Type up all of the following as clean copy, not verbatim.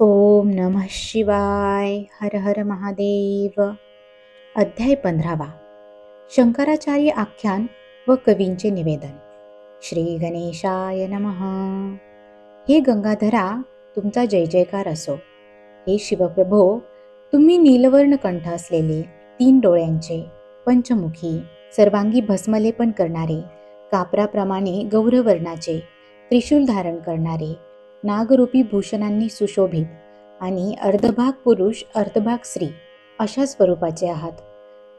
ओम नमः शिवाय. हर हर महादेव. अध्याय 15. शंकराचार्य आख्यान व कवींचे निवेदन. श्री गणेशाय नमः. हे गंगाधरा, तुमचा जय जयकार असो. हे शिवप्रभो, तुम्ही नीलवर्ण कंठ असलेले, 3 डोळ्यांचे, पंचमुखी, सर्वांगी भस्मलेपन करणारे, कापराप्रमाणे गौरवर्णाचे, त्रिशूल धारण करणारे, नागरूपी भूषणांनी सुशोभित आणि अर्धभाग पुरुष अर्धभाग स्त्री अशा स्वरूपाचे आहात.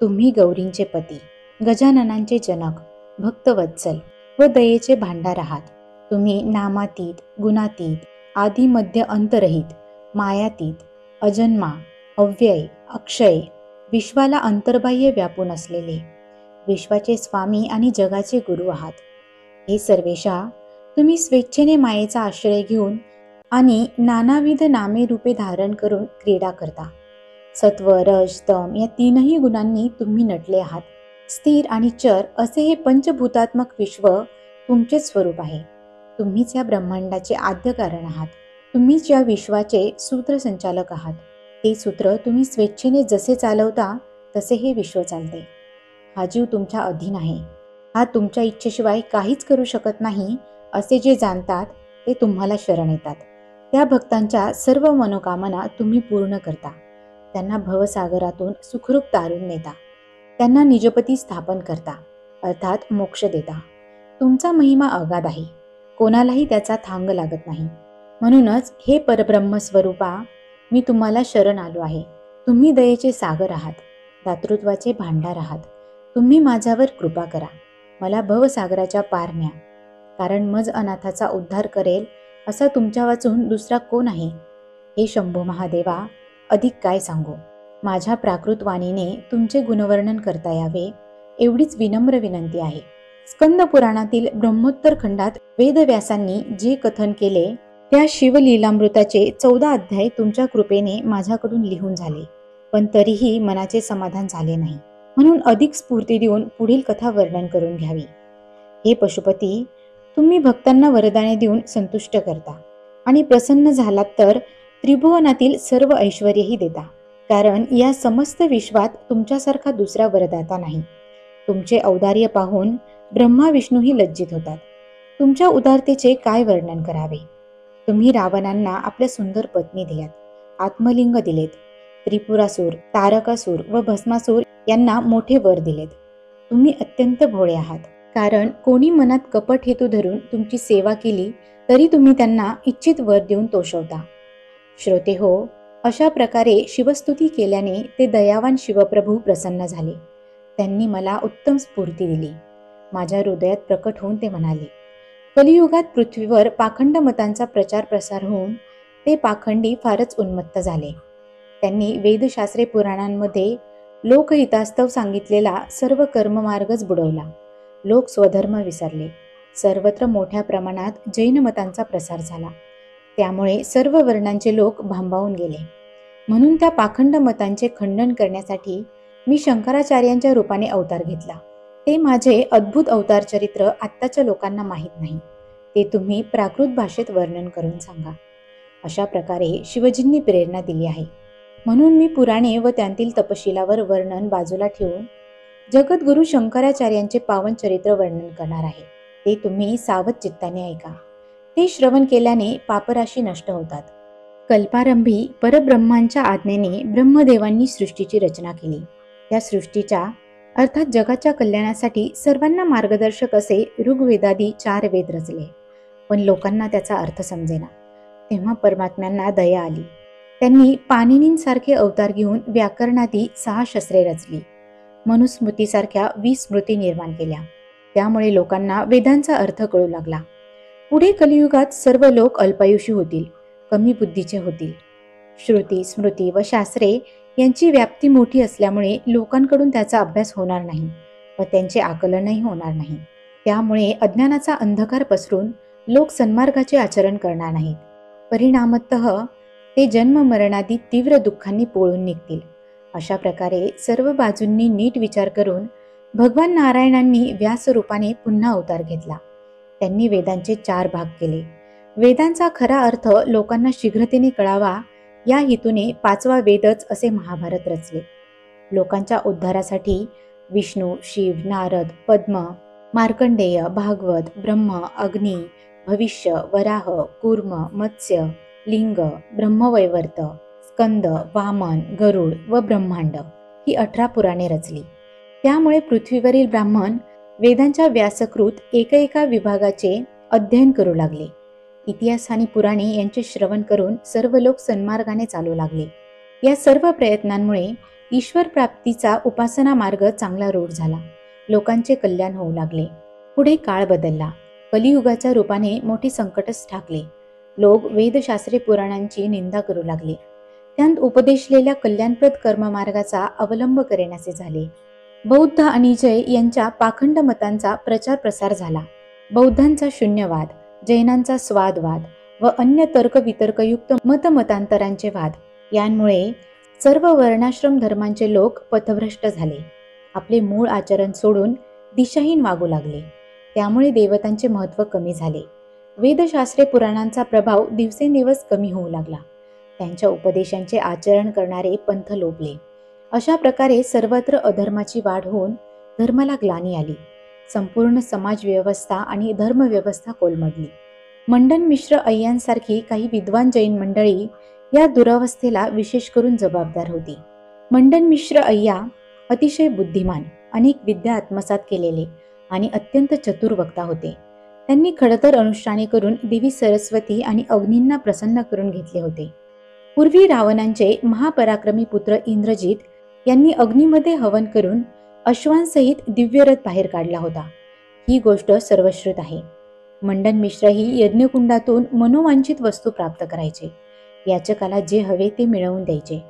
तुम्ही गौरींचे पती, गजाननांचे जनक, भक्तवत्सल व दयेचे भांडार आहात. तुम्ही नामातीत, गुणातीत, आदि मध्य अंतरहित, मायातीत, अजन्मा, अव्यय, अक्षय, विश्वाला अंतर्बाह्य व्यापून असलेले, विश्वाचे स्वामी आणि जगाचे गुरु आहात. हे सर्वेशा, तुम्ही स्वेच्छेने मायेचा आश्रय घेऊन आणि नानाविध नामे रूपे धारण करून क्रीडा करता. सत्व, रज, तम या 3ही गुणांनी तुम्ही नटले आहात. स्थिर आणि चर असे हे पंचभूतात्मक विश्व तुमचेच स्वरूप आहे. तुम्हीच या ब्रह्मांडाचे आद्य कारण आहात. तुम्हीच या विश्वाचे सूत्रसंचालक आहात. ते सूत्र तुम्ही स्वेच्छेने जसे चालवता तसे हे विश्व चालते. हा जीव तुमच्या अधीन आहे. हा तुमच्या इच्छेशिवाय काहीच करू शकत नाही असे जे जाणतात ते तुम्हाला शरण येतात. त्या भक्तांच्या सर्व मनोकामना तुम्ही पूर्ण करता. त्यांना भवसागरातून सुखरूप तारून नेता. त्यांना निजपती स्थापन करता, अर्थात मोक्ष देता. तुमचा महिमा अगाध आहे. कोणालाही त्याचा थांग लागत नाही. म्हणूनच हे परब्रह्म स्वरूपा, मी तुम्हाला शरण आलो आहे. तुम्ही दयेचे सागर आहात, दातृत्वाचे भांडार आहात. तुम्ही माझ्यावर कृपा करा. मला भवसागराच्या पार न्या. कारण मज अनाथाचा उद्धार करेल असा तुमच्या वाचून दुसरा कोण आहे? हे शंभो महादेवा, अधिक काय सांगू. माझ्या प्राकृत वाणीने तुमचे गुणवर्णन करता यावे एवढीच विनम्र विनंती आहे. स्कंद पुराणातील ब्रह्मोत्तर खंडात वेदव्यासांनी जे कथन केले त्या शिवलीलामृताचे 14 अध्याय तुमच्या कृपेने माझ्याकडून लिहून झाले, पण तरीही मनाचे समाधान झाले नाही. म्हणून अधिक स्फूर्ती देऊन पुढील कथा वर्णन करून घ्यावी. हे पशुपती, तुम्ही भक्तांना वरदाने देऊन संतुष्ट करता आणि प्रसन्न झालात तर त्रिभुवनातील सर्व ऐश्वर्यही देता. कारण या समस्त विश्वात तुमच्यासारखा दुसरा वरदाता नाही. तुमचे औदार्य पाहून ब्रह्मा विष्णूही लज्जित होतात. तुमच्या उदारतेचे काय वर्णन करावे. तुम्ही रावणांना आपल्या सुंदर पत्नी दिल्यात, आत्मलिंग दिलेत. त्रिपुरासूर, तारकासूर व भस्मासूर यांना मोठे वर दिलेत. तुम्ही अत्यंत भोळे आहात. कारण कोणी मनात कपट हेतू धरून तुमची सेवा केली तरी तुम्ही त्यांना इच्छित वर देऊन तोषवता. श्रोते हो, अशा प्रकारे शिवस्तुती केल्याने ते दयावान शिवप्रभू प्रसन्न झाले. त्यांनी मला उत्तम स्फूर्ती दिली. माझ्या हृदयात प्रकट होऊन ते म्हणाले, कलियुगात पृथ्वीवर पाखंड मतांचा प्रचार प्रसार होऊन ते पाखंडी फारच उन्मत्त झाले. त्यांनी वेदशास्त्रे पुराणांमध्ये लोकहितास्तव सांगितलेला सर्व कर्ममार्गच बुडवला. लोक स्वधर्म विसरले. सर्वत्र मोठ्या प्रमाणात जैन मतांचा प्रसार झाला. त्यामुळे सर्व वर्णांचे लोक भांबावून गेले. म्हणून त्या पाखंड मतांचे खंडन करण्यासाठी मी शंकराचार्यांच्या रूपाने अवतार घेतला. ते माझे अद्भुत अवतार चरित्र आत्ताच्या लोकांना माहीत नाही. ते तुम्ही प्राकृत भाषेत वर्णन करून सांगा. अशा प्रकारे शिवजींनी प्रेरणा दिली आहे. म्हणून मी पुराणे व त्यांतील तपशिलावर वर्णन बाजूला ठेवून जगद्गुरु शंकराचार्यांचे पावन चरित्र वर्णन करणार आहे. ते तुम्ही सावध चित्ताने ऐका. ते श्रवण केल्याने पापराशी नष्ट होतात. कल्पारंभी परब्रह्मांच्या आज्ञेने ब्रह्मदेवांनी सृष्टीची रचना केली. त्या सृष्टीच्या अर्थात जगाच्या कल्याणासाठी सर्वांना मार्गदर्शक असे ऋग्वेदादी 4 वेद रचले. पण लोकांना त्याचा अर्थ समजेना. तेव्हा परमात्म्यांना दया आली. त्यांनी पाणिनींसारखे अवतार घेऊन व्याकरणादी 6 शस्त्रे रचली. मनुस्मृतीसारख्या 20 स्मृती निर्माण केल्या. त्यामुळे लोकांना वेदांचा अर्थ कळू लागला. पुढे कलियुगात सर्व लोक अल्पायुषी होतील, कमी बुद्धीचे होतील. श्रुती, स्मृती व शास्त्रे यांची व्याप्ती मोठी असल्यामुळे लोकांकडून त्याचा अभ्यास होणार नाही व त्यांचे आकलनही होणार नाही. त्यामुळे अज्ञानाचा अंधकार पसरून लोक सन्मार्गाचे आचरण करणार नाहीत. परिणामतः ते जन्म मरणादी तीव्र दुःखांनी पोळून निघतील. अशा प्रकारे सर्व बाजूंनी नीट विचार करून भगवान नारायणांनी व्यास रूपाने पुन्हा अवतार घेतला. त्यांनी वेदांचे 4 भाग केले. वेदांचा खरा अर्थ लोकांना शीघ्रतेने कळावा या हेतूने 5वा वेदच असे महाभारत रचले. लोकांच्या उद्धारासाठी विष्णू, शिव, नारद, पद्म, मार्कंडेय, भागवत, ब्रह्म, अग्नी, भविष्य, वराह, कूर्म, मत्स्य, लिंग, ब्रह्मवैवर्त, स्कंद, वामन, गरुड व ब्रह्मांड ही 18 पुराणे रचली. त्यामुळे पृथ्वीवरील ब्राह्मण वेदांच्या व्यासकृत एका विभागाचे अध्ययन करू लागले. इतिहास आणि पुराणे यांचे श्रवण करून सर्व लोक सन्मार्गाने चालू लागले. या सर्व प्रयत्नांमुळे ईश्वर प्राप्तीचा उपासना मार्ग चांगला रूढ झाला. लोकांचे कल्याण होऊ लागले. पुढे काळ बदलला. कलियुगाच्या रूपाने मोठे संकटच ठाकले. लोक वेदशास्त्रे पुराणांची निंदा करू लागले. त्यात उपदेशलेल्या कल्याणप्रद कर्ममार्गाचा अवलंब करण्याचे झाले. बौद्ध आणि जैन यांच्या पाखंड मतांचा प्रचार प्रसार झाला. बौद्धांचा शून्यवाद, जैनांचा स्वादवाद व अन्य तर्कवितर्कयुक्त मतमतांतरांचे वाद यांमुळे सर्व वर्णाश्रम धर्मांचे लोक पथभ्रष्ट झाले. आपले मूळ आचरण सोडून दिशाहीन वागू लागले. त्यामुळे देवतांचे महत्त्व कमी झाले. वेदशास्त्रे पुराणांचा प्रभाव दिवसेंदिवस कमी होऊ लागला. त्यांच्या उपदेशांचे आचरण करणारे पंथ लोभले. अशा प्रकारे सर्वत्र अधर्माची वाढ होऊन धर्माला ग्लानी आली. संपूर्ण समाज व्यवस्था आणि धर्मव्यवस्था कोलमडली. मंडन मिश्र अय्यांसारखी काही विद्वान जैन मंडळी या दुरावस्थेला विशेष करून जबाबदार होती. मंडन मिश्र अय्या अतिशय बुद्धिमान, अनेक विद्या आत्मसात केलेले आणि अत्यंत चतुर वक्ता होते. त्यांनी खडतर अनुष्ठाने करून देवी सरस्वती आणि अग्नींना प्रसन्न करून घेतले होते. पूर्वी रावणांचे महापराक्रमी पुत्र इंद्रजित यांनी अग्नीमध्ये हवन करून अश्वांसहित दिव्य रथ बाहेर काढला होता. ही गोष्ट सर्वश्रुत आहे. मंडन मिश्र ही यज्ञकुंडातून मनोवांछित वस्तू प्राप्त करायचे. याचकाला जे हवे ते मिळवून द्यायचे.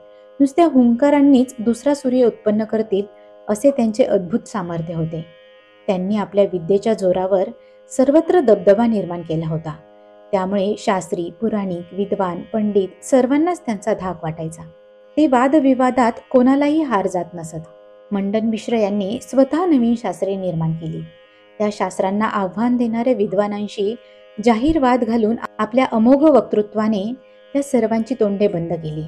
नुसत्या हुंकारांनीच दुसरा सूर्य उत्पन्न करतील असे त्यांचे अद्भुत सामर्थ्य होते. त्यांनी आपल्या विद्येच्या जोरावर सर्वत्र दबदबा निर्माण केला होता. त्यामुळे शास्त्री, पुराणिक, विद्वान, पंडित सर्वांनाच त्यांचा धाक वाटायचा. ते वादविवादात कोणालाही हार जात नसत. मंडन मिश्र यांनी स्वतः नवीन शास्त्रे निर्माण केली. त्या शास्त्रांना आव्हान देणाऱ्या विद्वानांशी जाहीर वाद घालून आपल्या अमोघ वक्तृत्वाने त्या सर्वांची तोंडे बंद केली.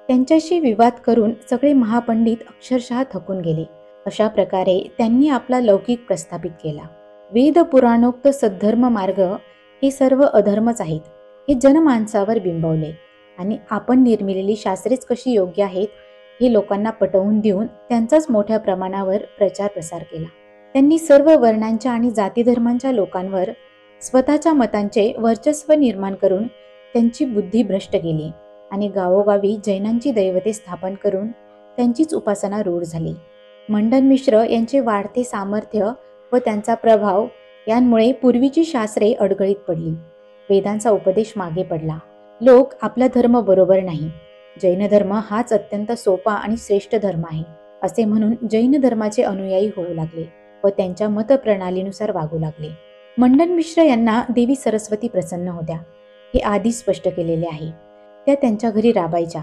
त्यांच्याशी विवाद करून सगळे महापंडित अक्षरशः थकून गेले. अशा प्रकारे त्यांनी आपला लौकिक प्रस्थापित केला. वेद पुराणोक्त सद्धर्म मार्ग हे सर्व अधर्मच आहेत हे जनमानसावर बिंबवले आणि आपण निर्मिलेली शास्त्रेच कशी योग्य आहेत हे लोकांना पटवून देऊन त्यांचाच मोठ्या प्रमाणावर प्रचार प्रसार केला. त्यांनी सर्व वर्णांच्या आणि जातीधर्मांच्या लोकांवर स्वतःच्या मतांचे वर्चस्व निर्माण करून त्यांची बुद्धी भ्रष्ट केली आणि गावोगावी जैनांची दैवते स्थापन करून त्यांचीच उपासना रूढ झाली. मंडन मिश्र यांचे वाढते सामर्थ्य व त्यांचा प्रभाव यांमुळे पूर्वीची शास्त्रे अडगळीत पडली. वेदांचा उपदेश मागे पडला. लोक आपला धर्म बरोबर नाही, जैन धर्म हाच अत्यंत सोपा आणि श्रेष्ठ धर्म आहे असे म्हणून जैन धर्माचे अनुयायी होऊ लागले व त्यांच्या मतप्रणालीनुसार वागू लागले. मंडन मिश्र यांना देवी सरस्वती प्रसन्न होत्या हे आधी स्पष्ट केलेले आहे. त्या त्यांच्या घरी राबायच्या.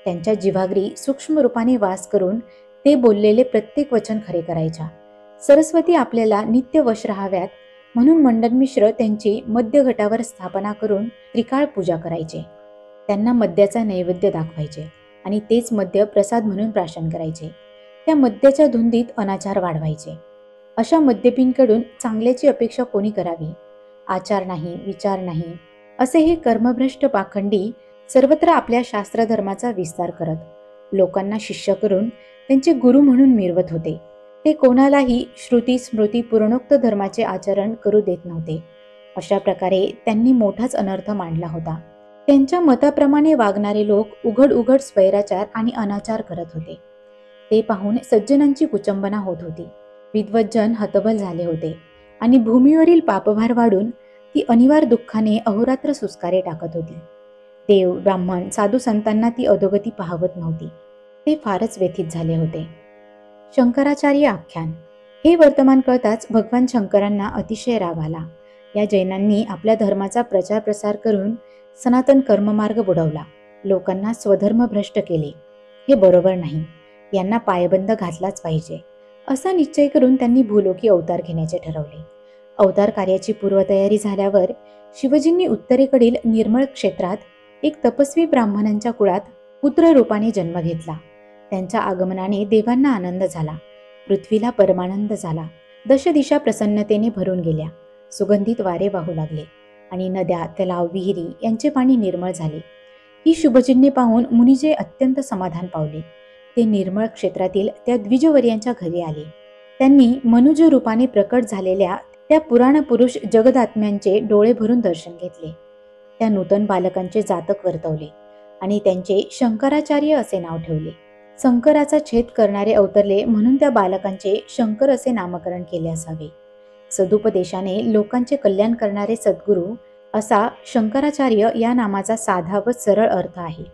त्यांच्या जिव्हाग्री सूक्ष्म रूपाने वास करून ते बोललेले प्रत्येक वचन खरे करायच्या. सरस्वती आपल्याला नित्य वश राहाव्यात म्हणून मंडन मिश्र त्यांची मध्यघटावर स्थापना करून त्रिकाळ पूजा करायचे. त्यांना मद्याचा नैवेद्य दाखवायचे आणि तेच मद्य प्रसाद म्हणून प्राशन करायचे. त्या मद्याच्या धुंदीत अनाचार वाढवायचे. अशा मद्यपींकडून चांगल्याची अपेक्षा कोणी करावी? आचार नाही, विचार नाही असे हे कर्मभ्रष्ट पाखंडी सर्वत्र आपल्या शास्त्रधर्माचा विस्तार करत लोकांना शिष्य करून त्यांचे गुरु म्हणून मिरवत होते. ते कोणालाही श्रुती स्मृती पूर्णोक्त धर्माचे आचरण करू देत नव्हते. अशा प्रकारे त्यांनी मोठाच अनर्थ मांडला होता. त्यांच्या मताप्रमाणे वागणारे लोक उघड उघड स्वैराचार आणि अनाचार करत होते. ते पाहून सज्जनांची कुचंबना होत होती. विद्वज्जन हतबल झाले होते आणि भूमीवरील पापभार वाढून ती अनिवार्य दुःखाने अहोरात्र सुस्कारे टाकत होती. देव, ब्राह्मण, साधू संतांना ती अधोगती पाहवत नव्हती. ते फारच व्यथित झाले होते. शंकराचार्य आख्यान हे वर्तमान कळताच भगवान शंकरांना अतिशय राग आला. या जैनांनी आपल्या धर्माचा प्रचार प्रसार करून सनातन कर्ममार्ग बुडवला. लोकांना स्वधर्म भ्रष्ट केले. हे बरोबर नाही. यांना पायबंद घातलाच पाहिजे असा निश्चय करून त्यांनी भूलोकी अवतार घेण्याचे ठरवले. अवतार कार्याची पूर्वतयारी झाल्यावर शिवजींनी उत्तरेकडील निर्मळ क्षेत्रात एक तपस्वी ब्राह्मणांच्या कुळात पुत्र रूपाने जन्म घेतला. त्यांच्या आगमनाने देवांना आनंद झाला, पृथ्वीला परमानंद झाला. दशदिशा प्रसन्नतेने भरून गेल्या. सुगंधित वारे वाहू लागले आणि नद्या, तलाव, विहिरी यांचे पाणी निर्मळ झाले. ही शुभचिन्हे पाहून मुनिजे अत्यंत समाधान पावले. ते निर्मळ क्षेत्रातील त्या द्विजवर्यांच्या घरी आले. त्यांनी मनुज रूपाने प्रकट झालेल्या त्या पुराण पुरुष जगदात्म्यांचे डोळे भरून दर्शन घेतले. त्या नूतन बालकांचे जातक वर्तवले आणि त्यांचे शंकराचार्य असे नाव ठेवले. शंकराचा छेद करणारे अवतरले म्हणून त्या बालकांचे शंकर असे नामकरण केले असावे. सदुपदेशाने लोकांचे कल्याण करणारे सद्गुरू असा शंकराचार्य या नामाचा साधा व सरळ अर्थ आहे.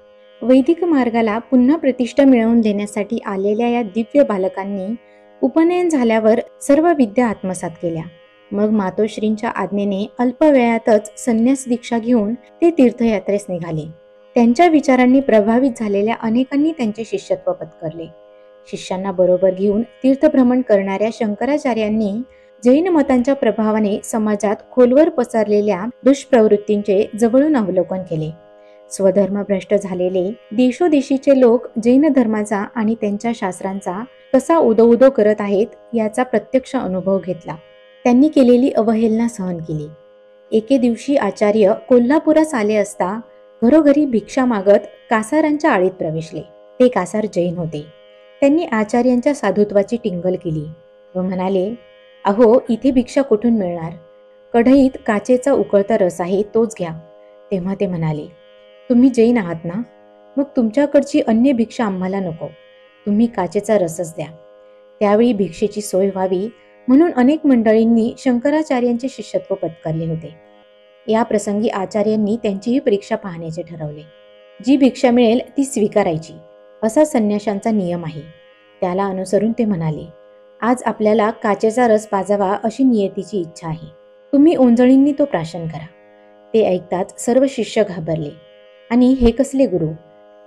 वैदिक मार्गाला पुन्हा प्रतिष्ठा मिळवून देण्यासाठी आलेल्या या दिव्य बालकांनी उपनयन झाल्यावर सर्व विद्या आत्मसात केल्या. मग मातोश्रींच्या आज्ञेने अल्प वेळातच संन्यास दीक्षा घेऊन ते तीर्थयात्रेस निघाले. त्यांच्या विचारांनी प्रभावित झालेल्या अनेकांनी त्यांचे शिष्यत्व पत्करले. शिष्यांना बरोबर घेऊन तीर्थभ्रमण करणाऱ्या शंकराचार्यांनी जैन मतांच्या प्रभावाने समाजात खोलवर पसरलेल्या दुष्प्रवृत्तींचे जवळून अवलोकन केले. स्वधर्मभ्रष्ट झालेले देशोदेशीचे लोक जैन धर्माचा आणि त्यांच्या शास्त्रांचा कसा उदो करत आहेत याचा प्रत्यक्ष अनुभव घेतला. त्यांनी केलेली अवहेलना सहन केली. एके दिवशी आचार्य कोल्हापुरास आले असता घरोघरी भिक्षा मागत कासारांच्या आळीत प्रवेशले. ते कासार जैन होते. त्यांनी आचार्यांच्या साधुत्वाची टिंगल केली व म्हणाले, अहो, इथे भिक्षा कुठून मिळणार? कढईत काचेचा उकळता रस आहे, तोच घ्या. तेव्हा ते म्हणाले, तुम्ही जैन आहात ना? मग तुमच्याकडची अन्य भिक्षा आम्हाला नको, तुम्ही काचेचा रसच द्या. त्यावेळी भिक्षेची सोय व्हावी म्हणून अनेक मंडळींनी शंकराचार्यांचे शिष्यत्व पत्करले होते. या प्रसंगी आचार्यांनी त्यांचीही परीक्षा पाहण्याचे ठरवले. जी भिक्षा मिळेल ती स्वीकारायची असा संन्याशांचा नियम आहे. त्याला अनुसरून ते म्हणाले, आज आपल्याला काचेचा रस पाजावा अशी नियतीची इच्छा आहे. तुम्ही ओंजळींनी तो प्राशन करा. ते ऐकताच सर्व शिष्य घाबरले आणि हे कसले गुरु,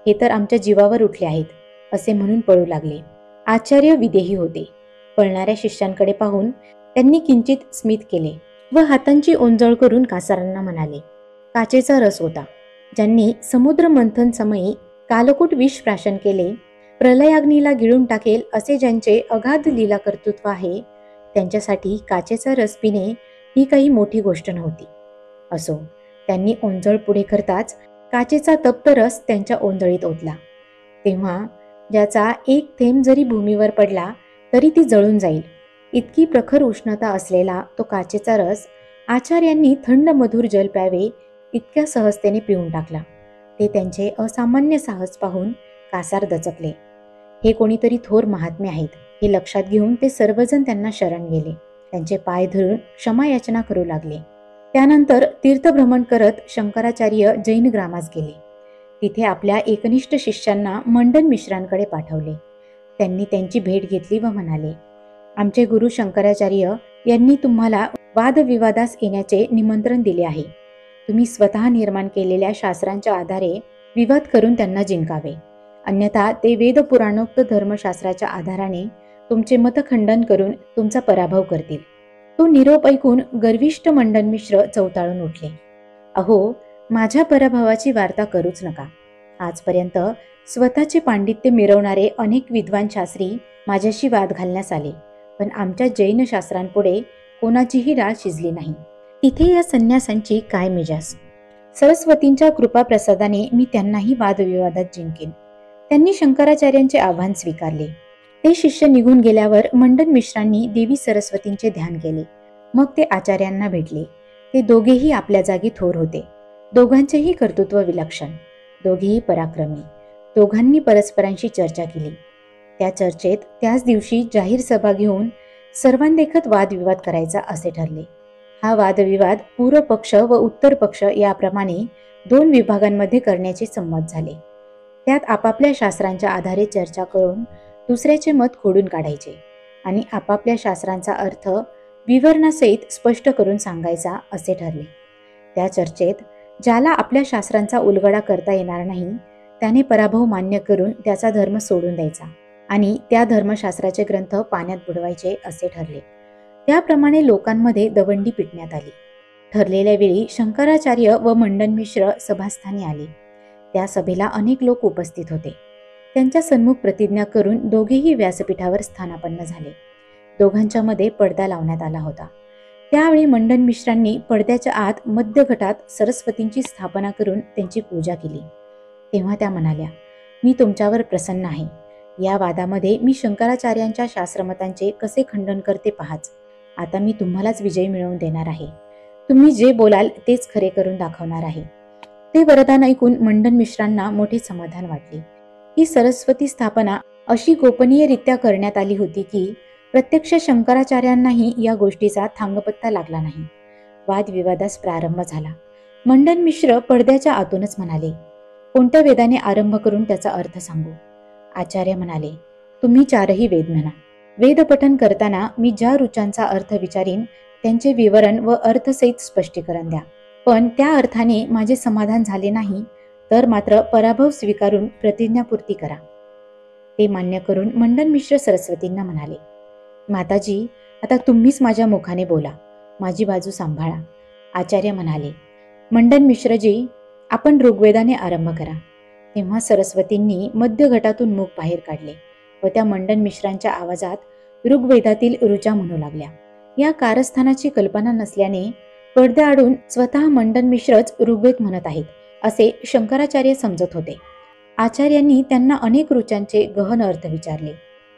हे तर आमच्या जीवावर उठले आहेत असे म्हणून पळू लागले. आचार्य विदेही होते. पळणाऱ्या शिष्यांकडे पाहून त्यांनी किंचित स्मित केले व हातांची ओंजळ करून कासारांना म्हणाले, काचेचा रस होता. ज्यांनी समुद्र मंथन समयी कालकूट विष प्राशन केले, प्रलयाग्नीला गिळून टाकेल असे ज्यांचे अगाध लीला कर्तृत्व आहे, त्यांच्यासाठी काचेचा रस पिणे ही काही मोठी गोष्ट नव्हती. असो, त्यांनी ओंजळ पुढे करताच काचेचा तप्त रस त्यांच्या ओंजळीत ओतला. तेव्हा ज्याचा एक थेंब जरी भूमीवर पडला तरी ती जळून जाईल इतकी प्रखर उष्णता असलेला तो काचेचा रस आचार्यांनी थंड मधुर जल प्यावे इतक्या सहजतेने पिऊन टाकला. ते त्यांचे असामान्य साहस पाहून कासार दचकले. हे कोणीतरी थोर महात्मे आहेत हे लक्षात घेऊन ते सर्वजण त्यांना शरण गेले. त्यांचे पाय धरून क्षमा याचना करू लागले. त्यानंतर तीर्थभ्रमण करत शंकराचार्य जैन ग्रामास गेले. तिथे आपल्या एकनिष्ठ शिष्यांना मंडन मिश्रांकडे पाठवले. त्यांनी त्यांची भेट घेतली व म्हणाले, आमचे गुरु शंकराचार्य यांनी तुम्हाला वादविवादास येण्याचे निमंत्रण दिले आहे. तुम्ही स्वतः निर्माण केलेल्या शास्त्रांच्या आधारे विवाद करून त्यांना जिंकावे, अन्यथा ते वेदपुराणोक्त धर्मशास्त्राच्या आधाराने तुमचे मतखंडन करून तुमचा पराभव करतील. तो निरोप ऐकून गर्विष्ठ मंडन मिश्र चवताळून उठले. अहो, माझ्या पराभवाची वार्ता करूच नका. आजपर्यंत स्वतःचे पांडित्य मिरवणारे अनेक विद्वान शास्त्री माझ्याशी वाद घालण्यास आले, पण आमच्या जैन शास्त्रांपुढे कोणाचीही डाळ शिजली नाही. तिथे या संन्यासांची काय मिजास? सरस्वतींच्या कृपाप्रसादाने मी त्यांनाही वादविवादात जिंकेन. त्यांनी शंकराचार्यांचे आव्हान स्वीकारले. ते शिष्य निघून गेल्यावर मंडन मिश्रांनी देवी सरस्वतींचे ध्यान केले. मग ते आचार्यांना भेटले. ते दोघेही आपल्या जागी थोर होते. दोघांचेही कर्तृत्व विलक्षण, दोघेही पराक्रमी. दोघांनी परस्परांशी चर्चा केली. त्या चर्चेत त्याच दिवशी जाहीर सभा घेऊन सर्वांदेखत वादविवाद करायचा असे ठरले. हा वादविवाद पूर्व पक्ष व उत्तर पक्ष याप्रमाणे 2 विभागांमध्ये करण्याचे संमत झाले. त्यात आपापल्या शास्त्रांच्या आधारे चर्चा करून दुसऱ्याचे मत खोडून काढायचे आणि आपापल्या शास्त्रांचा अर्थ विवरणासहित स्पष्ट करून सांगायचा असे ठरले. त्या चर्चेत ज्याला आपल्या शास्त्रांचा उलगडा करता येणार नाही त्याने पराभव मान्य करून त्याचा धर्म सोडून द्यायचा आणि त्या धर्मशास्त्राचे ग्रंथ पाण्यात बुडवायचे असे ठरले. त्याप्रमाणे लोकांमध्ये दवंडी पिटण्यात आली. ठरलेल्या वेळी शंकराचार्य व मंडनमिश्र सभास्थानी आले. त्या सभेला अनेक लोक उपस्थित होते. त्यांच्या सन्मुख प्रतिज्ञा करून दोघेही व्यासपीठावर स्थानापन्न झाले. दोघांच्या मध्ये पडदा लावण्यात आला होता. त्यावेळी मंडनमिश्रांनी पडद्याच्या आत मध्यगटात सरस्वतींची स्थापना करून त्यांची पूजा केली. तेव्हा त्या म्हणाल्या, मी तुमच्यावर प्रसन्न आहे. या वादामध्ये मी शंकराचार्यांच्या शास्त्रमतांचे कसे खंडन करते पहाच. आता मी तुम्हालाच विजय मिळवून देणार आहे. तुम्ही जे बोलाल तेच खरे करून दाखवणार आहे. ते वरदान ऐकून मंडनमिश्रांना मोठे समाधान वाटले. ही सरस्वती स्थापना अशी गोपनीयरित्या करण्यात आली होती की प्रत्यक्ष शंकराचार्यांनाही या गोष्टीचा थांगपत्ता लागला नाही. वादविवादास प्रारंभ झाला. मंडनमिश्र पडद्याच्या आतूनच म्हणाले, कोणत्या वेदाने आरंभ करून त्याचा अर्थ सांगू? आचार्य म्हणाले, तुम्ही चारही वेद म्हणा. वेदपठन करताना मी ज्या ऋचांचा अर्थ विचारीन त्यांचे विवरण व अर्थसहित स्पष्टीकरण द्या. पण त्या अर्थाने माझे समाधान झाले नाही तर मात्र पराभव स्वीकारून प्रतिज्ञापूर्ती करा. ते मान्य करून मंडनमिश्र सरस्वतींना म्हणाले, माताजी, आता तुम्हीच माझ्या मुखाने बोला, माझी बाजू सांभाळा. आचार्य म्हणाले, मंडनमिश्रजी, आपण ऋग्वेदाने आरंभ करा. तेव्हा सरस्वतींनी मध्यगटातून मुख बाहेर काढले व त्या मंडनमिश्रांच्या आवाजात ऋग्वेदातील ऋचा म्हणू लागल्या. या कारस्थानाची कल्पना नसल्याने पडद्याआडून स्वतः मंडनमिश्रच ऋग्वेद म्हणत आहेत असे शंकराचार्य समजत होते. आचार्यांनी त्यांना अनेक ऋचांचे गहन अर्थ विचारले.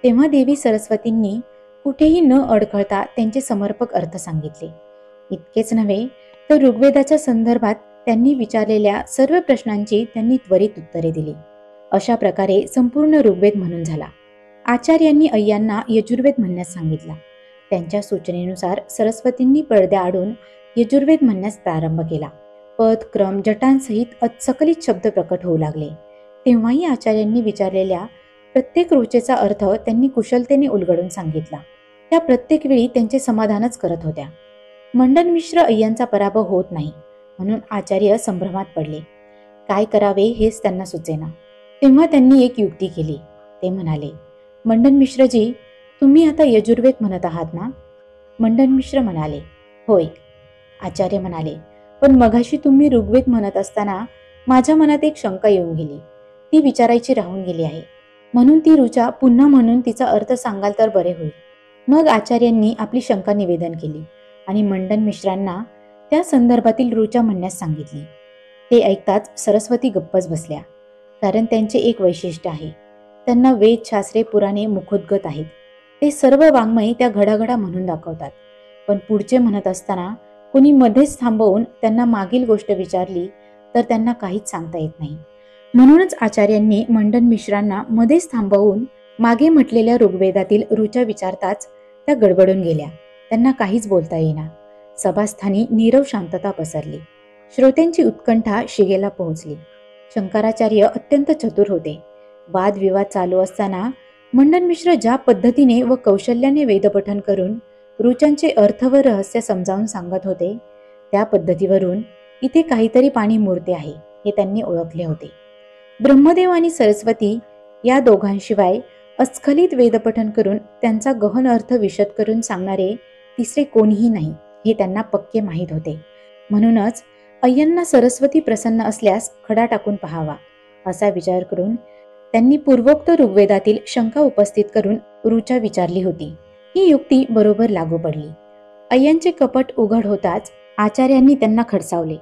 तेव्हा देवी सरस्वतींनी कुठेही न अडखळता त्यांचे समर्पक अर्थ सांगितले. इतकेच नव्हे तर ऋग्वेदाच्या संदर्भात त्यांनी विचारलेल्या सर्व प्रश्नांची त्यांनी त्वरित उत्तरे दिली. अशा प्रकारे संपूर्ण ऋग्वेद म्हणून झाला. आचार्यांनी अय्यांना यजुर्वेद म्हणण्यास सांगितला. त्यांच्या सूचनेनुसार सरस्वतींनी पडद्याआडून यजुर्वेद म्हणण्यास प्रारंभ केला. पद, क्रम, जटांसहित सकलित शब्द प्रकट होऊ लागले. तेव्हाही आचार्यांनी विचारलेल्या प्रत्येक ऋचेचा अर्थ त्यांनी कुशलतेने उलगडून सांगितला. त्या प्रत्येक वेळी त्यांचे समाधानच करत होत्या. मंडनमिश्र अय्यांचा पराभव होत नाही म्हणून आचार्य संभ्रमात पडले. काय करावे हेच त्यांना सुचेना. तेव्हा त्यांनी एक युक्ती केली. ते म्हणाले, मंडनमिश्रजी, तुम्ही आता यजुर्वेद म्हणत आहात ना? मंडनमिश्र म्हणाले, होय. आचार्य म्हणाले, पण मघाशी तुम्ही ऋग्वेद म्हणत असताना माझ्या मनात एक शंका येऊन गेली. ती विचारायची राहून गेली आहे. म्हणून ती ऋचा पुन्हा म्हणून तिचा अर्थ सांगाल तर बरे होईल. मग आचार्यांनी आपली शंका निवेदन केली आणि मंडनमिश्रांना त्या संदर्भातील ऋचा म्हणण्यास सांगितली. ते ऐकताच सरस्वती गप्पच बसल्या. कारण त्यांचे एक वैशिष्ट्य आहे. त्यांना वेद, शास्त्रे, पुराणे मुखोद्गत आहेत. ते सर्व वाङ्मय त्या घडाघडा म्हणून दाखवतात. पण पुढचे म्हणत असताना कोणी मध्येच थांबवून त्यांना मागील गोष्ट विचारली तर त्यांना काहीच सांगता येत नाही. म्हणूनच आचार्यांनी मंडनमिश्रांना मध्येच थांबवून मागे म्हटलेल्या ऋग्वेदातील ऋचा विचारताच त्या गडबडून गेल्या. त्यांना काहीच बोलता येईना. सभास्थानी नीरव शांतता पसरली. श्रोत्यांची उत्कंठा शिगेला पोहोचली. शंकराचार्य अत्यंत चतुर होते. वादविवाद चालू असताना मंडनमिश्र ज्या पद्धतीने व कौशल्याने वेदपठन करून ऋचांचे अर्थ व रहस्य समजावून सांगत होते त्या पद्धतीवरून इथे काहीतरी पाणी मुरते आहे हे त्यांनी ओळखले होते. ब्रह्मदेव आणि सरस्वती या दोघांशिवाय अस्खलित वेदपठन करून त्यांचा गहन अर्थ विशद करून सांगणारे तिसरे कोणीही नाही हे त्यांना पक्के माहीत होते. म्हणूनच अय्यांना सरस्वती प्रसन्न असल्यास खडा टाकून पहावा असा विचार करून त्यांनी पूर्वोक्त ऋग्वेदातील शंका उपस्थित करून ऋचा विचारली होती. ही युक्ती बरोबर लागू पडली. अय्यांचे कपट उघड होताच आचार्यांनी त्यांना खडसावले.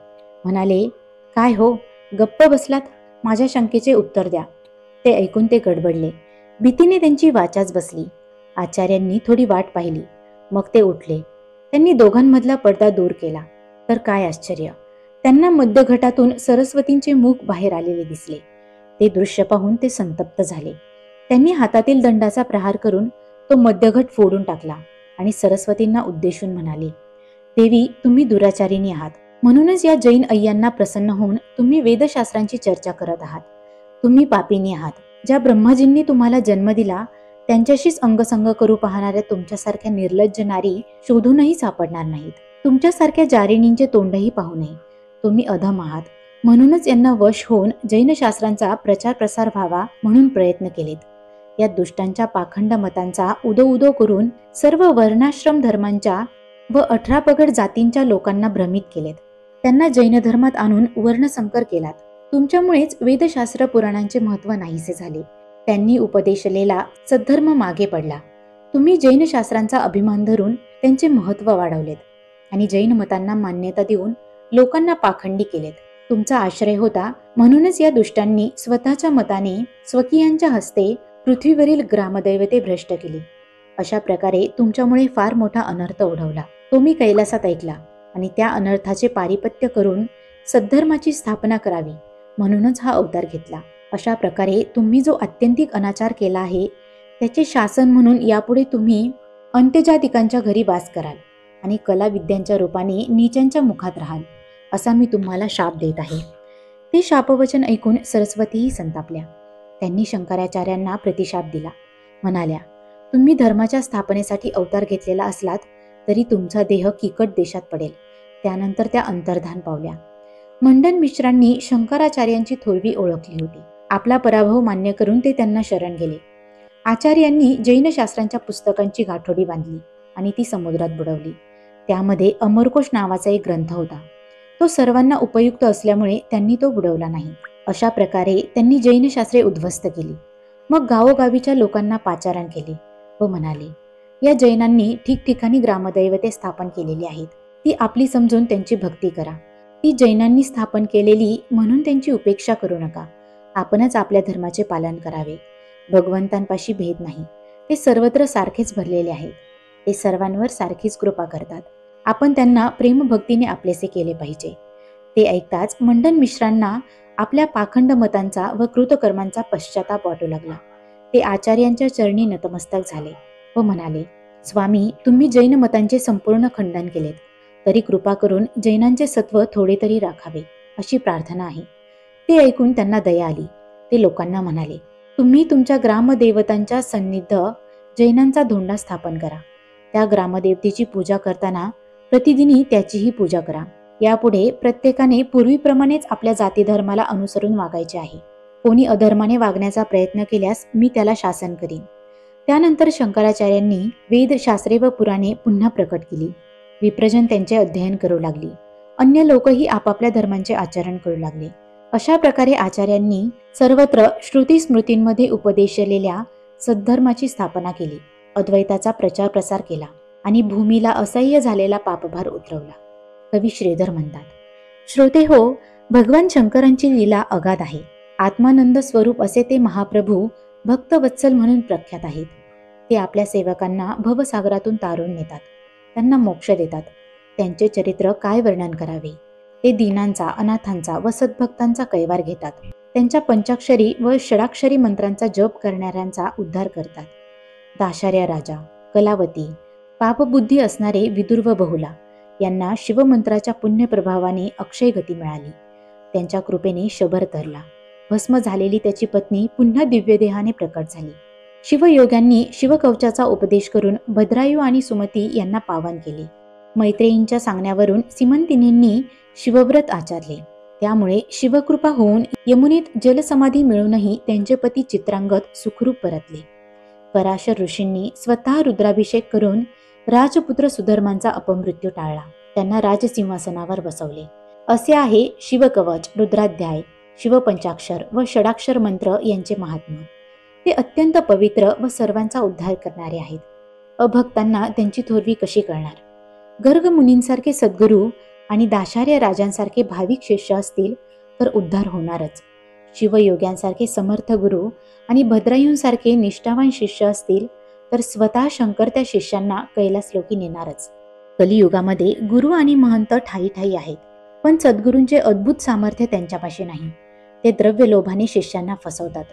म्हणाले, काय हो, गप्प बसलात? माझ्या शंकेचे उत्तर द्या. ते ऐकून ते गडबडले. भीतीने त्यांची वाचाच बसली. आचार्यांनी थोडी वाट पाहिली. मग ते उठले. त्यांनी दोघांमधला पडदा दूर केला. तर काय आश्चर्य, त्यांना मध्यगटातून सरस्वतींचे मुख बाहेर आलेले दिसले. ते दृश्य पाहून ते संतप्त झाले. त्यांनी हातातील दंडाचा प्रहार करून तो मध्यगट फोडून टाकला आणि सरस्वतींना उद्देशून म्हणाले, देवी, तुम्ही दुराचारिणी आहात. म्हणूनच या जैन अय्यांना प्रसन्न होऊन तुम्ही वेदशास्त्रांची चर्चा करत आहात. तुम्ही पापिनी आहात. ज्या ब्रह्माजींनी तुम्हाला जन्म दिला त्यांच्याशीच अंगसंग करू पाहणाऱ्या तुमच्यासारख्या निर्लज्ज नारी शोधूनही सापडणार नाहीत. तुमच्यासारख्या जारिणींचे तोंडही पाहू नये. तुम्ही अधम आहात. म्हणूनच यांना वश होऊन जैन शास्त्रांचा प्रचार प्रसार व्हावा म्हणून प्रयत्न केलेत. या दुष्टांच्या पाखंड मतांचा उदो उदो करून सर्व वर्णाश्रम धर्मांच्या व 18 पगड जातींच्या लोकांना भ्रमित केलेत. त्यांना जैन धर्मात आणून वर्णसंकर केलात. तुमच्यामुळेच वेदशास्त्र पुराणांचे महत्त्व नाहीसे झाले. त्यांनी उपदेशलेला सद्धर्म मागे पडला. तुम्ही जैन शास्त्रांचा अभिमान धरून त्यांचे महत्त्व वाढवलेत आणि जैन मतांना मान्यता देऊन लोकांना पाखंडी केलेत. तुमचा आश्रय होता म्हणूनच या दुष्टांनी स्वतःच्या मताने स्वकीयांच्या हस्ते पृथ्वीवरील ग्रामदैवते भ्रष्ट केली. अशा प्रकारे तुमच्यामुळे फार मोठा अनर्थ ओढवला. तो मी कैलासात ऐकला आणि त्या अनर्थाचे पारिपत्य करून सद्धर्माची स्थापना करावी म्हणूनच हा अवतार घेतला. अशा प्रकारे तुम्ही जो आत्यंतिक अनाचार केला आहे त्याचे शासन म्हणून यापुढे तुम्ही अंत्यजातिकांच्या घरी वास कराल आणि कला विद्यांच्या रूपाने नीचांच्या मुखात राहाल असा मी तुम्हाला शाप देत आहे. ते शापवचन ऐकून सरस्वतीही संतापल्या. त्यांनी शंकराचार्यांना प्रतिशाप दिला. म्हणाल्या, तुम्ही धर्माच्या स्थापनेसाठी अवतार घेतलेला असलात तरी तुमचा देह किकट देशात पडेल. त्यानंतर त्या अंतर्धान पावल्या. मंडन मिश्रांनी शंकराचार्यांची थोरवी ओळखली होती. आपला पराभव मान्य करून ते त्यांना शरण गेले. आचार्यांनी जैन शास्त्रांच्या पुस्तकांची गाठोडी बांधली आणि ती समुद्रात बुडवली. त्यामध्ये अमरकोश नावाचा एक ग्रंथ होता. तो सर्वांना उपयुक्त असल्यामुळे त्यांनी तो बुडवला नाही. अशा प्रकारे त्यांनी जैन शास्त्रे उद्ध्वस्त केली. मग गावोगावीच्या लोकांना पाचारण केले व म्हणाले, या जैनांनी ठिकठिकाणी ग्रामदैवते स्थापन केलेली आहेत. ती आपली समजून त्यांची भक्ती करा. ती जैनांनी स्थापन केलेली म्हणून त्यांची उपेक्षा करू नका. आपणच आपल्या धर्माचे पालन करावे. भगवंतांपाशी भेद नाही. ते सर्वत्र सारखेच भरलेले आहेत. ते सर्वांवर सारखीच कृपा करतात. आपण त्यांना प्रेमभक्तीने आपलेसे केले पाहिजे. ते ऐकताच मंडन मिश्रांना आपल्या पाखंड मतांचा व कृतकर्मांचा पश्चाताप वाटू लागला. ते आचार्यांच्या चरणी नतमस्तक झाले व म्हणाले, स्वामी, तुम्ही जैन मतांचे संपूर्ण खंडन केलेत, तरी कृपा करून जैनांचे सत्व थोडे तरी राखावे अशी प्रार्थना आहे. ते ऐकून त्यांना दया आली. ते लोकांना म्हणाले, तुम्ही तुमच्या ग्रामदेवतांच्या सन्निध जैनांचा धोंडा स्थापन करा. त्या ग्रामदेवतेची पूजा करताना प्रतिदिनी त्याचीही पूजा करा. यापुढे प्रत्येकाने पूर्वीप्रमाणेच आपल्या जाती धर्माला अनुसरून वागायचे आहे. कोणी अधर्माने वागण्याचा प्रयत्न केल्यास मी त्याला शासन करीन. त्यानंतर शंकराचार्यांनी वेद, शास्त्रे व पुराणे पुन्हा प्रकट केली. विप्रजन त्यांचे अध्ययन करू लागली. अन्य लोकही आपापल्या धर्मांचे आचरण करू लागले. अशा प्रकारे आचार्यांनी सर्वत्र श्रुती स्मृतींमध्ये उपदेशलेल्या सद्धर्माची स्थापना केली. अद्वैताचा प्रचार प्रसार केला आणि भूमीला असह्य झालेला पापभार उतरवला. कवी श्रीधर म्हणतात, श्रोते हो, भगवान शंकरांची लीला अगाध आहे. आत्मानंद स्वरूप असे ते महाप्रभू भक्तवत्सल म्हणून प्रख्यात आहेत. ते आपल्या सेवकांना भवसागरातून तारून नेतात, त्यांना मोक्ष देतात. त्यांचे चरित्र काय वर्णन करावे. ते दीनांचा, अनाथांचा व सद्भक्तांचा कैवार घेतात. त्यांच्या पंचाक्षरी व षडाक्षरी मंत्रांचा जप करणाऱ्यांचा उद्धार करतात. दाशार्या राजा, कलावती, पापबुद्धी असणारे विदुर व बहुला यांना शिवमंत्राच्या पुण्यप्रभावाने अक्षय गती मिळाली. त्यांच्या कृपेने शबर तरला. भस्म झालेली त्याची पत्नी पुन्हा दिव्यदेहाने प्रकट झाली. शिवयोग्यांनी शिवकवचाचा उपदेश करून भद्रायू आणि सुमती यांना पावन केले. मैत्रेयींच्या सांगण्यावरून सिमंतिनींनी शिवव्रत आचरले. त्यामुळे शिवकृपा होऊन यमुनेत जलसमाधी मिळूनही त्यांचे पती चित्रांगत सुखरूप परतले. पराशर ऋषींनी स्वतः रुद्राभिषेक करून राजपुत्र सुधर्मांचा अपमृत्यू टाळला. त्यांना राजसिंहासनावर बसवले. असे आहे शिवकवच, रुद्राध्याय, शिवपंचाक्षर व षडाक्षर मंत्र यांचे महात्म्य. ते अत्यंत पवित्र व सर्वांचा उद्धार करणारे आहेत. अभक्तांना त्यांची थोरवी कशी कळणार. गर्ग मुनींसारखे सद्गुरू आणि दाशार्य राजांसारखे भाविक शिष्य असतील तर उद्धार होणारच. शिवयोग्यांसारखे समर्थ गुरु आणि भद्रायूंसारखे निष्ठावान शिष्य असतील तर स्वतः शंकर त्या शिष्यांना कैलासलोकी नेणारच. कलियुगामध्ये गुरु आणि महंत ठाई ठाई आहेत, पण सद्गुरूंचे अद्भुत सामर्थ्य त्यांच्यापाशी नाही. ते द्रव्य लोभाने शिष्यांना फसवतात.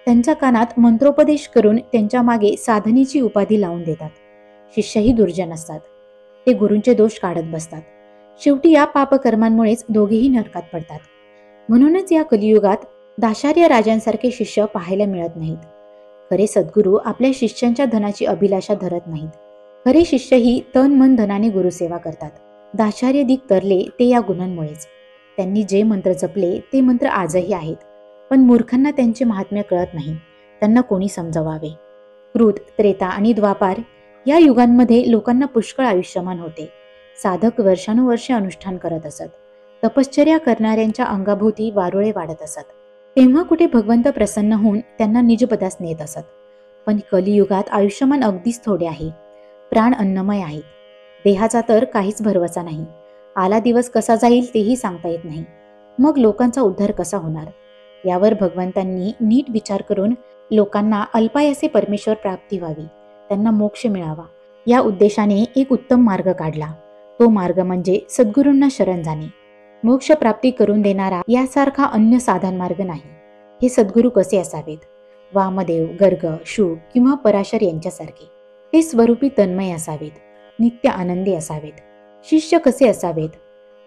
त्यांच्या कानात मंत्रोपदेश करून त्यांच्या मागे साधनेची उपाधी लावून देतात. शिष्यही दुर्जन असतात. ते गुरूंचे दोष काढत बसतात. शेवटी या पापकर्मांमुळेच दोघेही नरकात पडतात. म्हणूनच या कलियुगात दाशार्य राजांसारखे शिष्य पाहायला मिळत नाहीत. खरे सद्गुरू आपल्या शिष्यांच्या धनाची अभिलाषा धरत नाहीत. खरे शिष्यही तन मन धनाने गुरुसेवा करतात. दाशार्य दिक तरले ते या गुणांमुळेच. त्यांनी जे मंत्र जपले ते मंत्र आजही आहेत, पण मूर्खांना त्यांचे महात्म्य कळत नाही. त्यांना कोणी समजवावे. कृत, त्रेता आणि द्वापार या युगांमध्ये लोकांना पुष्कळ आयुष्यमान होते. साधक वर्षानुवर्षे अनुष्ठान करत असत. तपश्चर्या करणाऱ्यांच्या अंगाभोवती वारुळे वाढत असत. तेव्हा कुठे भगवंत प्रसन्न होऊन त्यांना निजपदास नेत असत. पण कलियुगात आयुष्यमान अगदीच थोडे आहे. प्राण अन्नमय आहेत. देहाचा तर काहीच भरवसा नाही. आला दिवस कसा जाईल तेही सांगता येत नाही. मग लोकांचा उद्धार कसा होणार? यावर भगवंतांनी नीट विचार करून लोकांना अल्पायासे परमेश्वर प्राप्ती व्हावी, त्यांना मोक्ष मिळावा, या उद्देशाने एक उत्तम मार्ग काढला. तो मार्ग म्हणजे सद्गुरूंना शरण जाणे. मोक्ष प्राप्ती करून देणारा यासारखा अन्य साधन मार्ग नाही. हे सद्गुरू कसे असावेत? वामदेव, गर्ग, शुक किंवा पराशर यांच्यासारखे. ते स्वरूपी तन्मय असावेत, नित्य आनंदी असावेत. शिष्य कसे असावेत?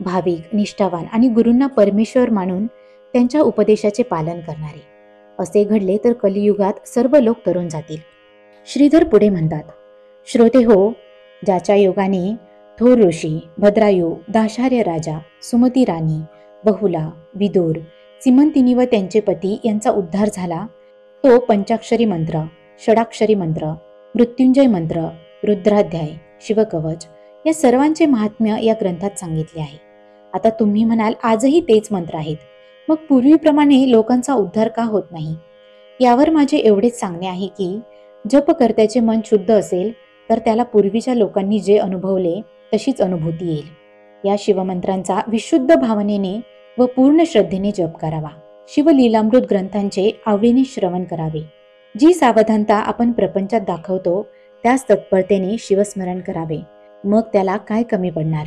भाविक, निष्ठावान आणि गुरूंना परमेश्वर मानून त्यांच्या उपदेशाचे पालन करणारे. असे घडले तर कलियुगात सर्व लोक तरुण जातील. श्रीधर पुढे म्हणतात, श्रोते हो, ज्याच्या योगाने थोर ऋषी, भद्रायू, दाशार्य राजा, सुमती राणी, बहुला, विदुर, सिमंतिनी व त्यांचे पती यांचा उद्धार झाला, तो पंचाक्षरी मंत्र, षडाक्षरी मंत्र, मृत्युंजय मंत्र, रुद्राध्याय, शिवकवच या सर्वांचे महात्म्य या ग्रंथात सांगितले आहे. आता तुम्ही म्हणाल, आजही तेच मंत्र आहेत, मग पूर्वीप्रमाणे लोकांचा उद्धार का होत नाही? यावर माझे एवढेच सांगणे आहे की जपकर्त्याचे मन शुद्ध असेल तर त्याला पूर्वीच्या लोकांनी जे अनुभवले तशीच अनुभूती येईल. या शिवमंत्रांचा विशुद्ध भावनेने व पूर्ण श्रद्धेने जप करावा. शिवलीलामृत ग्रंथांचे आवडीने श्रवण करावे. जी सावधानता आपण प्रपंचात दाखवतो त्याच तत्परतेने शिवस्मरण करावे. मग त्याला काय कमी पडणार?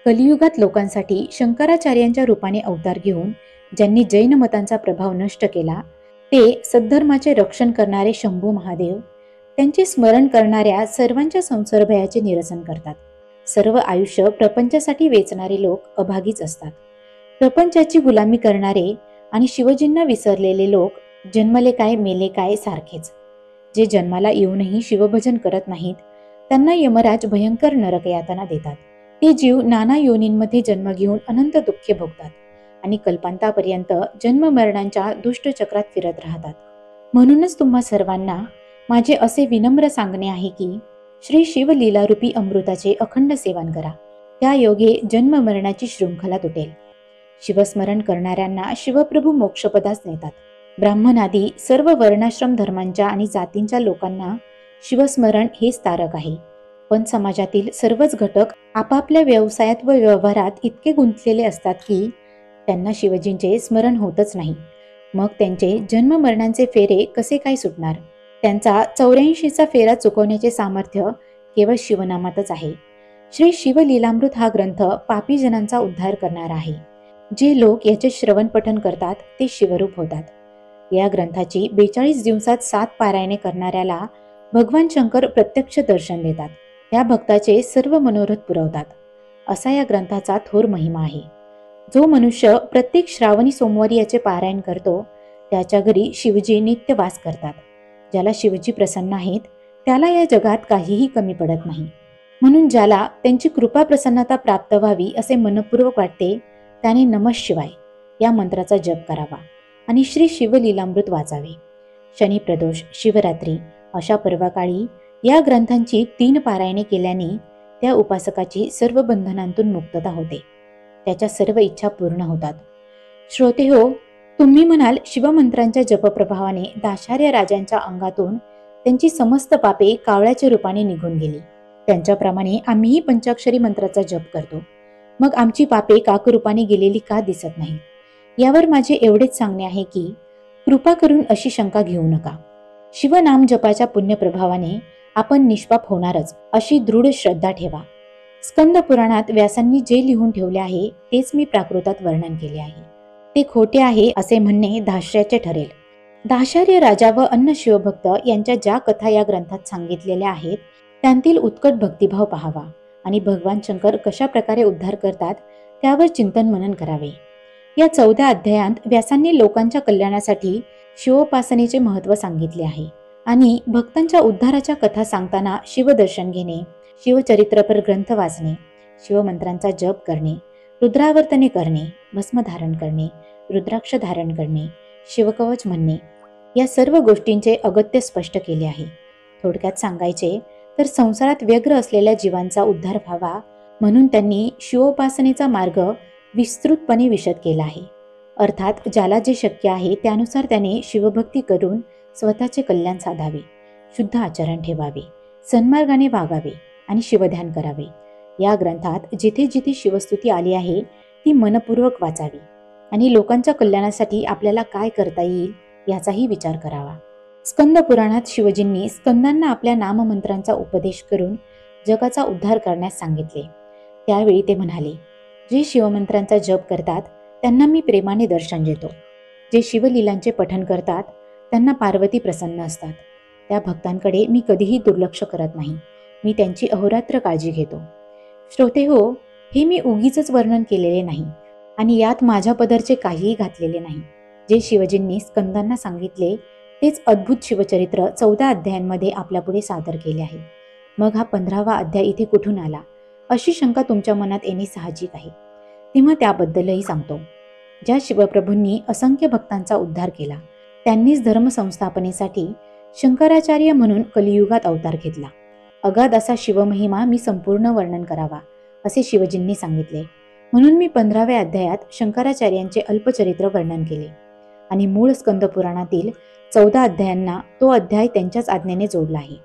कलियुगात लोकांसाठी शंकराचार्यांच्या रूपाने अवतार घेऊन ज्यांनी जैन मतांचा प्रभाव नष्ट केला, ते सद्धर्माचे रक्षण करणारे शंभू महादेव त्यांचे स्मरण करणाऱ्या सर्वांच्या संसार भयाचे निरसन करतात. सर्व आयुष्य प्रपंचासाठी वेचणारे लोक अभागीच असतात. प्रपंचाची गुलामी करणारे आणि शिवजींना विसरलेले लोक जन्मले काय मेले काय सारखेच. जे जन्माला येऊनही शिवभजन करत नाहीत त्यांना यमराज भयंकर नरकयातना देतात. ते जीव नाना योनींमध्ये जन्म घेऊन अनंत दुःखे भोगतात आणि कल्पांतापर्यंत जन्म मरणांच्या दुष्ट चक्रात फिरत राहतात. म्हणूनच तुम्हा सर्वांना माझे असे विनम्र सांगणे आहे की श्री शिवलीलारूपी अमृताचे अखंड सेवन करा. त्या योगे जन्म मरणाची शृंखला तुटेल. शिवस्मरण करणाऱ्यांना शिवप्रभू मोक्षपदास नेतात. ब्राह्मणादी सर्व वर्णाश्रम धर्मांच्या आणि जातींच्या लोकांना शिवस्मरण हेच तारक आहे. पण समाजातील सर्वच घटक आपापल्या व्यवसायात व व्यवहारात इतके गुंतलेले असतात की त्यांना शिवजींचे स्मरण होतच नाही. मग त्यांचे जन्म मरणांचे फेरे कसे काय सुटणार? त्यांचा 84चा फेरा चुकवण्याचे सामर्थ्य केवळ शिवनामातच आहे. श्री शिवलीलामृत हा ग्रंथ पापी जनांचा उद्धार करणारा आहे. जे लोक याचे श्रवण पठण करतात ते शिवरूप होतात. या ग्रंथाची 42 दिवसात 7 पारायणे करणाऱ्याला भगवान शंकर प्रत्यक्ष दर्शन देतात. त्या भक्ताचे सर्व मनोरथ पुरवतात. असा या ग्रंथाचा थोर महिमा आहे. जो मनुष्य प्रत्येक श्रावणी सोमवारी याचे पारायण करतो त्याच्या घरी शिवजी नित्य वास करतात. ज्याला शिवजी प्रसन्न आहेत त्याला या जगात काहीही कमी पडत नाही. म्हणून ज्याला त्यांची कृपा प्रसन्नता प्राप्त व्हावी असे मनपूर्वक वाटते त्याने नमः शिवाय या मंत्राचा जप करावा आणि श्री शिवलीलामृत वाचावे. शनी प्रदोष, शिवरात्री अशा पर्वकाळी या ग्रंथांची 3 पारायणे केल्याने त्या उपासकाची सर्व बंधनांतून मुक्तता होते. त्याच्या सर्व इच्छा पूर्ण होतात. श्रोते हो, तुम्ही म्हणाल, शिवमंत्रांच्या जपप्रभावाने दाशार्य राजांच्या अंगातून त्यांची समस्त पापे कावळ्याच्या रूपाने निघून गेली. त्यांच्याप्रमाणे आम्हीही पंचाक्षरी मंत्राचा जप करतो. मग आमची पापे काकरूपाने गेलेली का दिसत नाही? यावर माझे एवढेच सांगणे आहे की कृपा करून अशी शंका घेऊ नका. शिवनाम जपाच्या पुण्यप्रभावाने आपण निष्पाप होणारच अशी दृढ श्रद्धा ठेवा. स्कंद पुराणात व्यासांनी जे लिहून ठेवले आहे तेच मी प्राकृतात वर्णन केले आहे. ते खोटे आहे असे म्हणणे धाश्याचे ठरेल. दाशार्य राजा व अन्य शिवभक्त यांच्या ज्या कथा या ग्रंथात सांगितलेल्या आहेत त्यांतील उत्कट भक्तिभाव पाहावा आणि भगवान शंकर कशा प्रकारे उद्धार करतात त्यावर चिंतन मनन करावे. या 14 अध्यायांत व्यासांनी लोकांच्या कल्याणासाठी शिवोपासनेचे महत्त्व सांगितले आहे आणि भक्तांच्या उद्धाराच्या कथा सांगताना शिवदर्शन घेणे, शिवचरित्रपर ग्रंथ वाचणे, शिवमंत्रांचा जप करणे, रुद्रावर्तने करणे, भस्म धारण करणे, रुद्राक्ष धारण करणे, शिवकवच म्हणणे या सर्व गोष्टींचे अगत्य स्पष्ट केले आहे. थोडक्यात सांगायचे तर संसारात व्यग्र असलेल्या जीवांचा उद्धार व्हावा म्हणून त्यांनी शिवोपासनेचा मार्ग विस्तृतपणे विशद केला आहे. अर्थात ज्याला जे शक्य आहे त्यानुसार त्याने शिवभक्ती करून स्वतःचे कल्याण साधावे, शुद्ध आचरण ठेवावे, सन्मार्गाने वागावे आणि शिवध्यान करावे. या ग्रंथात जिथे जिथे शिवस्तुती आली आहे ती मनपूर्वक वाचावी आणि लोकांच्या कल्याणासाठी आपल्याला काय करता येईल याचाही विचार करावा. स्कंद पुराणात शिवजींनी स्कंदांना आपल्या नाममंत्रांचा उपदेश करून जगाचा उद्धार करण्यास सांगितले. त्यावेळी ते म्हणाले, जे शिवमंत्रांचा जप करतात त्यांना मी प्रेमाने दर्शन देतो. जे शिवलीलांचे पठण करतात त्यांना पार्वती प्रसन्न असतात. त्या भक्तांकडे मी कधीही दुर्लक्ष करत नाही. मी त्यांची अहोरात्र काळजी घेतो. श्रोते हो, हे मी उगीचच वर्णन केलेले नाही आणि यात माझ्या पदरचे काहीही घातलेले नाही. जे शिवजींनी स्कंदांना सांगितले तेच अद्भुत शिवचरित्र 14 अध्यायांमध्ये आपल्यापुढे सादर केले आहे. मग हा 15वा अध्याय इथे कुठून आला अशी शंका तुमच्या मनात येणे साहजिक आहे. तेव्हा त्याबद्दलही सांगतो. ज्या शिवप्रभूंनी असंख्य भक्तांचा उद्धार केला त्यांनीच धर्मसंस्थापनेसाठी शंकराचार्य म्हणून कलियुगात अवतार घेतला. अगाध असा शिवमहिमा मी संपूर्ण वर्णन करावा असे शिवजींनी सांगितले. म्हणून मी 15व्या अध्यायात शंकराचार्यांचे अल्पचरित्र वर्णन केले आणि मूळ स्कंद पुराणातील 14 अध्यायांना तो अध्याय त्यांच्याच आज्ञेने जोडला आहे.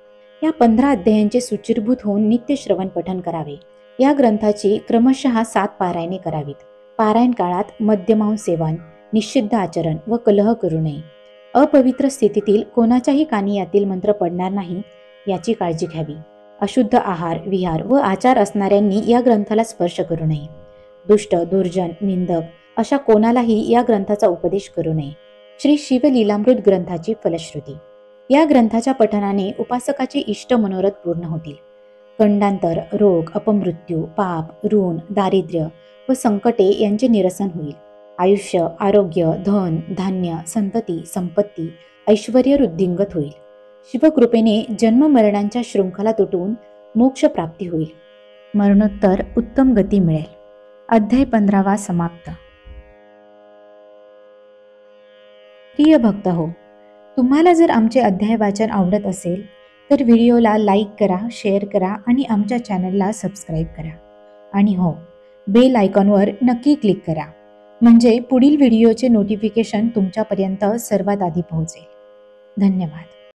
या 15 अध्यायांचे सुचिरभूत होऊन नित्य श्रवण पठण करावे. या ग्रंथाची क्रमशः 7 पारायणे करावीत. पारायण काळात मद्यमांस सेवन, निषिद्ध आचरण व कलह करू नये. अपवित्र स्थितीतील कोणाच्याही कानी यातील मंत्र पडणार नाही याची काळजी घ्यावी. अशुद्ध आहार, विहार व आचार असणाऱ्यांनी या ग्रंथाला स्पर्श करू नये. दुष्ट, दुर्जन, निंदक अशा कोणालाही या ग्रंथाचा उपदेश करू नये. श्री शिवलीलामृत ग्रंथाची फलश्रुती. या ग्रंथाच्या पठणाने उपासकाचे इष्ट मनोरथ पूर्ण होतील. खंडांतर, रोग, अपमृत्यू, पाप, ऋण, दारिद्र्य व संकटे यांचे निरसन होईल. आयुष्य, आरोग्य, धन, धान्य, संतती, संपत्ती, ऐश्वर्य वृद्धिंगत होईल. शिवकृपेने जन्म मरणांच्या शृंखला तुटून मोक्ष प्राप्ती होईल. मरणोत्तर उत्तम गती मिळेल. अध्याय 15वा समाप्त. प्रिय भक्त हो, तुम्हाला जर आमचे अध्याय वाचन आवडत असेल तर व्हिडिओला लाईक करा, शेअर करा आणि आमच्या चॅनलला सबस्क्राईब करा. आणि हो, बेल आयकॉनवर नक्की क्लिक करा म्हणजे पुढील व्हिडिओचे नोटिफिकेशन तुमच्यापर्यंत सर्वात आधी पोहोचेल. धन्यवाद.